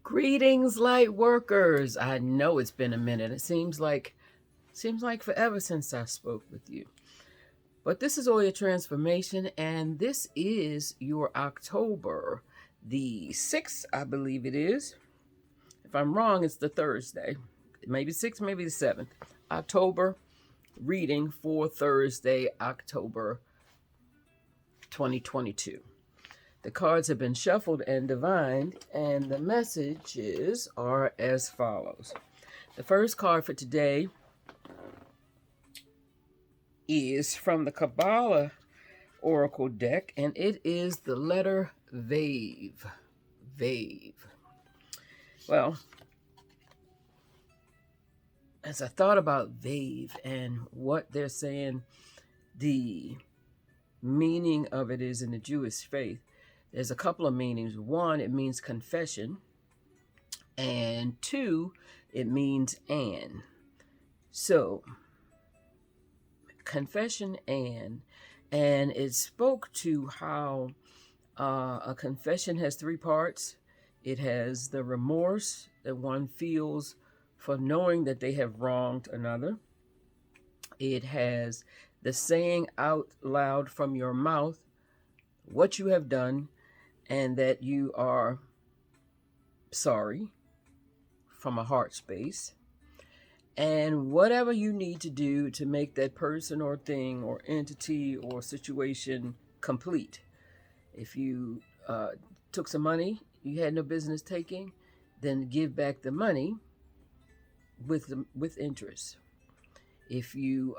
Greetings, light workers. I know it's been a minute. It seems like forever since I spoke with you. But this is Oya Transformation, and this is your October, the 6th, I believe it is. If I'm wrong, it's the Thursday. Maybe 6th, maybe the 7th. October reading for Thursday, October 2022. The cards have been shuffled and divined, and the messages are as follows. The first card for today is from the Kabbalah Oracle deck, and it is the letter Vav. Vav. Well, as I thought about Vav and what they're saying the meaning of it is in the Jewish faith, there's a couple of meanings. One, it means confession, and two, it means and. So, confession and it spoke to how a confession has three parts. It has the remorse that one feels for knowing that they have wronged another. It has the saying out loud from your mouth what you have done and that you are sorry from a heart space. And whatever you need to do to make that person or thing or entity or situation complete. If you took some money you had no business taking, then give back the money with interest. If you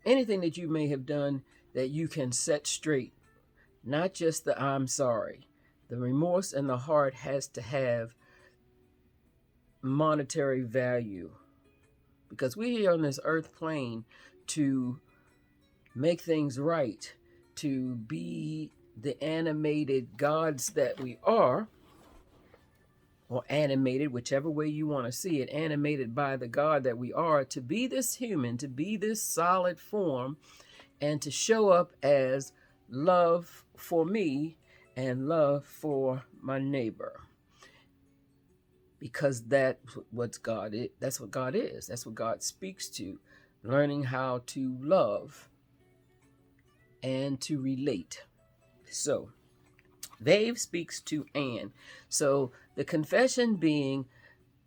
anything that you may have done that you can set straight, not just the I'm sorry. The remorse in the heart has to have monetary value, because we're here on this earth plane to make things right, to be the animated gods that we are, or animated, whichever way you want to see it, animated by the God that we are, to be this human, to be this solid form, and to show up as love for me and love for my neighbor. Because that's what God is. That's what God is. That's what God speaks to. Learning how to love and to relate. So, Vav speaks to and. So, the confession being,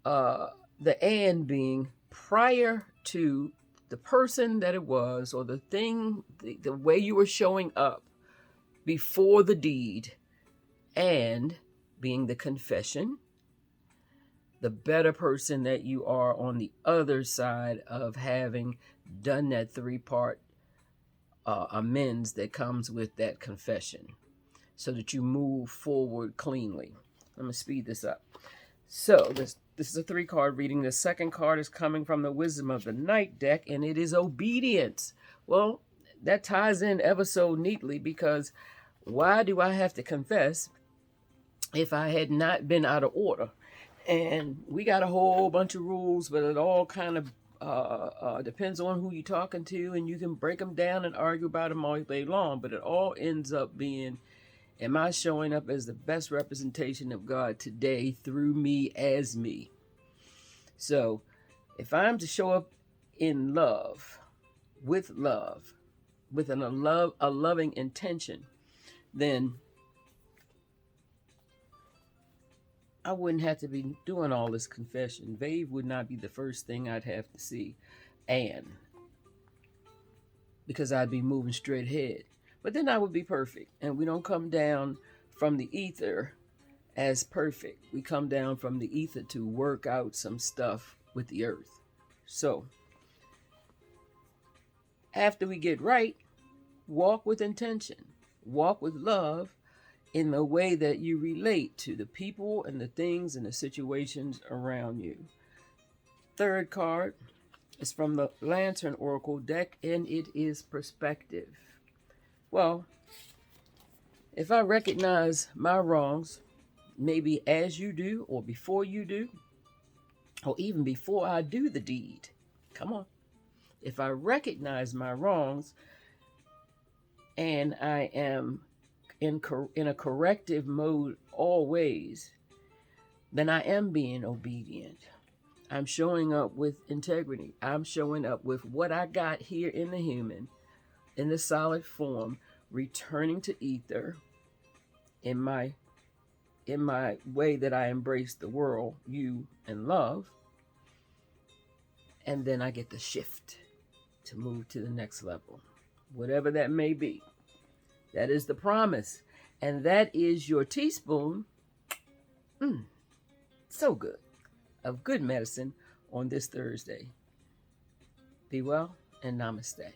the and being prior to the person that it was, or the thing, the way you were showing up before the deed, and being the confession, the better person that you are on the other side of having done that three-part amends that comes with that confession, so that you move forward cleanly. Let me speed this up. So this is a 3-card reading. The second card is coming from the Wisdom of the Night deck, and it is obedience. Well, that ties in ever so neatly, because why do I have to confess if I had not been out of order? And we got a whole bunch of rules, but it all kind of depends on who you're talking to, and you can break them down and argue about them all day long, but it all ends up being, am I showing up as the best representation of God today through me as me? So if I'm to show up in love, with a loving intention, then I wouldn't have to be doing all this confession. Vav would not be the first thing I'd have to see, and because I'd be moving straight ahead. But then I would be perfect, and we don't come down from the ether as perfect. We come down from the ether to work out some stuff with the earth. So after we get right, walk with intention, walk with love, in the way that you relate to the people and the things and the situations around you. Third card is from the Lantern Oracle deck, and it is perspective. Well, if I recognize my wrongs, maybe as you do, or before you do, or even before I do the deed, come on. If I recognize my wrongs and I am in a corrective mode always, then I am being obedient. I'm showing up with integrity. I'm showing up with what I got here in the human, in the solid form, returning to ether in my way that I embrace the world, you, and love. And then I get the shift to move to the next level, whatever that may be. That is the promise. And that is your teaspoon, so good, of good medicine on this Thursday. Be well and namaste.